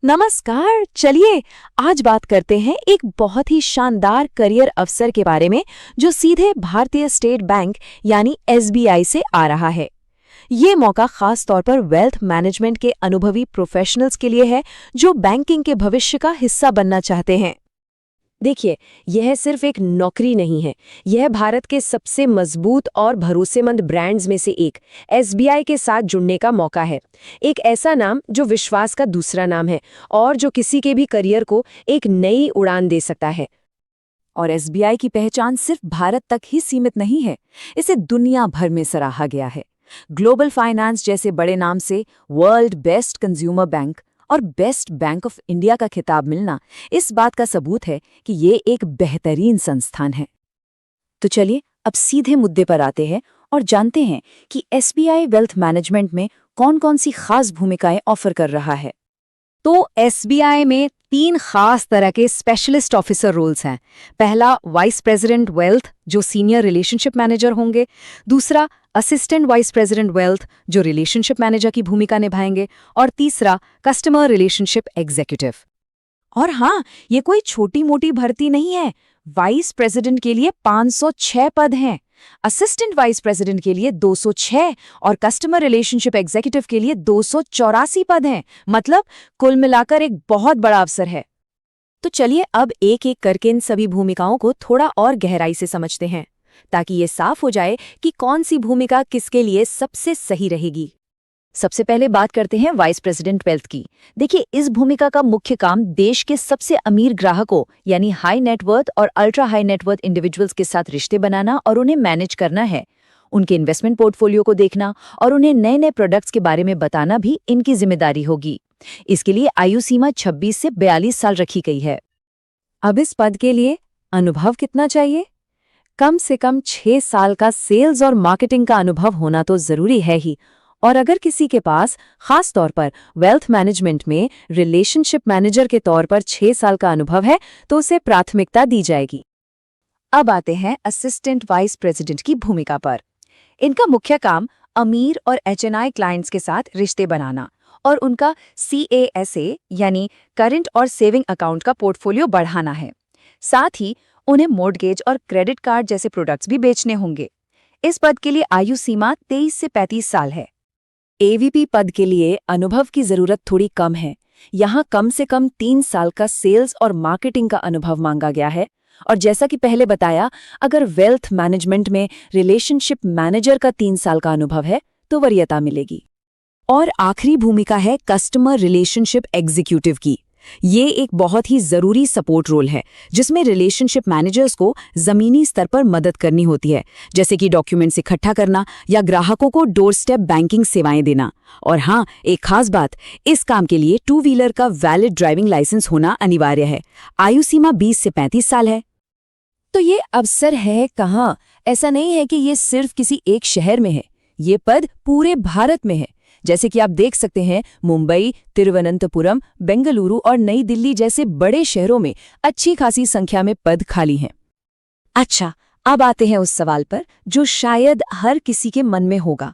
नमस्कार। चलिए आज बात करते हैं एक बहुत ही शानदार करियर अवसर के बारे में जो सीधे भारतीय स्टेट बैंक यानी एसबीआई से आ रहा है। ये मौका खास तौर पर वेल्थ मैनेजमेंट के अनुभवी प्रोफेशनल्स के लिए है जो बैंकिंग के भविष्य का हिस्सा बनना चाहते हैं। देखिए, यह सिर्फ एक नौकरी नहीं है। यह भारत के सबसे मजबूत और भरोसेमंद ब्रांड्स में से एक एसबीआई के साथ जुड़ने का मौका है। एक ऐसा नाम जो विश्वास का दूसरा नाम है और जो किसी के भी करियर को एक नई उड़ान दे सकता है। और एसबीआई की पहचान सिर्फ भारत तक ही सीमित नहीं है, इसे दुनिया भर में सराहा गया है। ग्लोबल फाइनेंस जैसे बड़े नाम से वर्ल्ड बेस्ट कंज्यूमर बैंक और बेस्ट बैंक ऑफ इंडिया का खिताब मिलना इस बात का सबूत है कि ये एक बेहतरीन संस्थान है। तो चलिए अब सीधे मुद्दे पर आते हैं और जानते हैं कि एसबीआई वेल्थ मैनेजमेंट में कौन-कौन सी खास भूमिकाएं ऑफर कर रहा है। तो एसबीआई में 3 खास तरह के स्पेशलिस्ट ऑफिसर रोल्स हैं। पहला वाइस प्रेसिडेंट वेल्थ जो सीनियर रिलेशनशिप मैनेजर होंगे, दूसरा असिस्टेंट वाइस प्रेसिडेंट वेल्थ जो रिलेशनशिप मैनेजर की भूमिका निभाएंगे और तीसरा कस्टमर रिलेशनशिप एग्जीक्यूटिव। और हाँ, ये कोई छोटी मोटी भर्ती नहीं है। वाइस प्रेसिडेंट के लिए 506 पद हैं, असिस्टेंट वाइस प्रेसिडेंट के लिए 206 और कस्टमर रिलेशनशिप एग्जीक्यूटिव के लिए 284 पद हैं। मतलब कुल मिलाकर एक बहुत बड़ा अवसर है। तो चलिए अब एक एक करके इन सभी भूमिकाओं को थोड़ा और गहराई से समझते हैं ताकि ये साफ हो जाए कि कौन सी भूमिका किसके लिए सबसे सही रहेगी। सबसे पहले बात करते हैं वाइस प्रेसिडेंट वेल्थ की। देखिए, इस भूमिका का मुख्य काम देश के सबसे अमीर ग्राहकों यानी हाई नेटवर्थ और अल्ट्रा हाई नेटवर्थ इंडिविजुअल्स के साथ रिश्ते बनाना और उन्हें मैनेज करना है। उनके इन्वेस्टमेंट पोर्टफोलियो को देखना और उन्हें नए नए प्रोडक्ट्स के बारे में बताना भी इनकी जिम्मेदारी होगी। इसके लिए आयु सीमा 26 से 42 साल रखी गई है। अब इस पद के लिए अनुभव कितना चाहिए? कम से कम 6 साल का सेल्स और मार्केटिंग का अनुभव होना तो जरूरी है ही। और अगर किसी के पास खास तौर पर वेल्थ मैनेजमेंट में रिलेशनशिप मैनेजर के तौर पर 6 साल का अनुभव है तो उसे प्राथमिकता दी जाएगी। अब आते हैं असिस्टेंट वाइस प्रेसिडेंट की भूमिका पर। इनका मुख्य काम अमीर और एचएनआई क्लाइंट्स के साथ रिश्ते बनाना और उनका CASA यानी करंट और सेविंग अकाउंट का पोर्टफोलियो बढ़ाना है। साथ ही उन्हें मॉर्गेज और क्रेडिट कार्ड जैसे प्रोडक्ट्स भी बेचने होंगे। इस पद के लिए आयु सीमा 23 से 35 साल है। एवीपी पद के लिए अनुभव की जरूरत थोड़ी कम है। यहाँ कम से कम 3 साल का सेल्स और मार्केटिंग का अनुभव मांगा गया है। और जैसा कि पहले बताया, अगर वेल्थ मैनेजमेंट में रिलेशनशिप मैनेजर का 3 साल का अनुभव है तो वरीयता मिलेगी। और आखिरी भूमिका है कस्टमर रिलेशनशिप एग्जीक्यूटिव की। ये एक बहुत ही जरूरी सपोर्ट रोल है जिसमें रिलेशनशिप मैनेजर्स को जमीनी स्तर पर मदद करनी होती है, जैसे कि डॉक्यूमेंट्स इकट्ठा करना या ग्राहकों को डोर स्टेप बैंकिंग सेवाएं देना। और हाँ, एक खास बात, इस काम के लिए 2 व्हीलर का वैलिड ड्राइविंग लाइसेंस होना अनिवार्य है। आयु सीमा 20 से 35 साल है। तो ये अवसर है कहाँ? ऐसा नहीं है कि ये सिर्फ किसी एक शहर में है, ये पद पूरे भारत में है। जैसे कि आप देख सकते हैं, मुंबई, तिरुवनंतपुरम, बेंगलुरु और नई दिल्ली जैसे बड़े शहरों में अच्छी खासी संख्या में पद खाली हैं। अच्छा, अब आते हैं उस सवाल पर जो शायद हर किसी के मन में होगा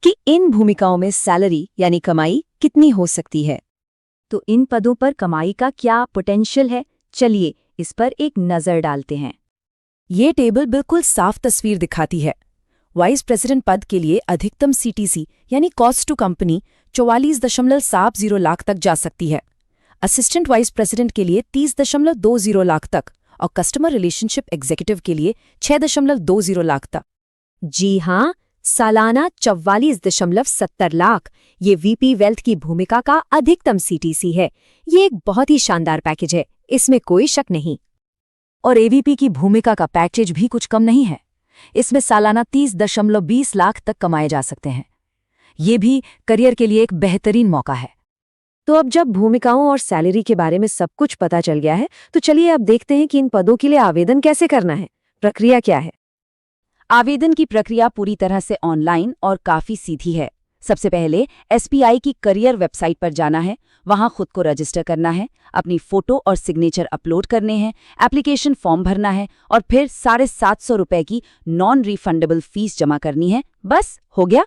कि इन भूमिकाओं में सैलरी यानी कमाई कितनी हो सकती है। तो इन पदों पर कमाई का क्या पोटेंशियल है? चलिए इस पर एक नज़र डालते हैं। ये टेबल बिल्कुल साफ तस्वीर दिखाती है। वाइस प्रेसिडेंट पद के लिए अधिकतम CTC यानी कॉस्ट टू कंपनी 44.70 लाख तक जा सकती है। असिस्टेंट वाइस प्रेसिडेंट के लिए 30.20 लाख तक और कस्टमर रिलेशनशिप एग्जीक्यूटिव के लिए 6.20 लाख तक। जी हाँ, सालाना 44.70 लाख ये वीपी वेल्थ की भूमिका का अधिकतम CTC है। ये एक बहुत ही शानदार पैकेज है, इसमें कोई शक नहीं। और एवीपी की भूमिका का पैकेज भी कुछ कम नहीं है। इसमें सालाना 30.20 लाख तक कमाए जा सकते हैं। ये भी करियर के लिए एक बेहतरीन मौका है। तो अब जब भूमिकाओं और सैलरी के बारे में सब कुछ पता चल गया है तो चलिए अब देखते हैं कि इन पदों के लिए आवेदन कैसे करना है, प्रक्रिया क्या है। आवेदन की प्रक्रिया पूरी तरह से ऑनलाइन और काफी सीधी है। सबसे पहले एसबीआई की करियर वेबसाइट पर जाना है, वहां खुद को रजिस्टर करना है, अपनी फोटो और सिग्नेचर अपलोड करने हैं, एप्लीकेशन फॉर्म भरना है और फिर 750 रुपए की नॉन रिफंडेबल फीस जमा करनी है। बस हो गया।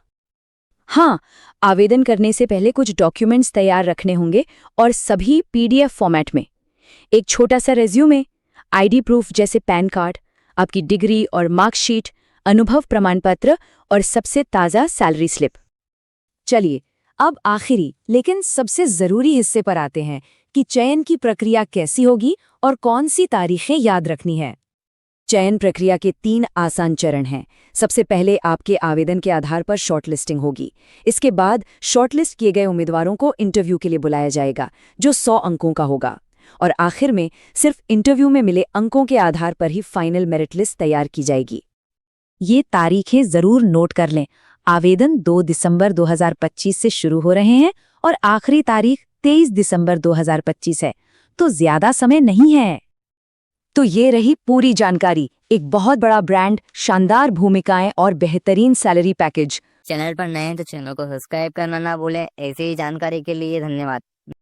हाँ, आवेदन करने से पहले कुछ डॉक्यूमेंट्स तैयार रखने होंगे और सभी पीडीएफ फॉर्मेट में। एक छोटा सा रेज्यूमे, आईडी प्रूफ जैसे पैन कार्ड, आपकी डिग्री और मार्कशीट, अनुभव प्रमाण पत्र और सबसे ताज़ा सैलरी स्लिप। चलिए, अब आखिरी लेकिन सबसे जरूरी हिस्से पर आते हैं कि चयन की प्रक्रिया कैसी होगी और कौन सी तारीखें याद रखनी है। चयन प्रक्रिया के 3 आसान चरण हैं। सबसे पहले आपके आवेदन के आधार पर शॉर्टलिस्टिंग होगी। इसके बाद शॉर्टलिस्ट किए गए उम्मीदवारों को इंटरव्यू के लिए बुलाया जाएगा, जो 100 अंकों का होगा। और आखिर में सिर्फ इंटरव्यू में मिले अंकों के आधार पर ही फाइनल मेरिट लिस्ट तैयार की जाएगी। ये तारीखें जरूर नोट कर लें। आवेदन 2 दिसंबर 2025 से शुरू हो रहे हैं और आखिरी तारीख 23 दिसंबर 2025 है, तो ज्यादा समय नहीं है। तो ये रही पूरी जानकारी। एक बहुत बड़ा ब्रांड, शानदार भूमिकाएं और बेहतरीन सैलरी पैकेज। चैनल पर नए हैं तो चैनल को सब्सक्राइब करना ना भूलें। ऐसी ही जानकारी के लिए धन्यवाद।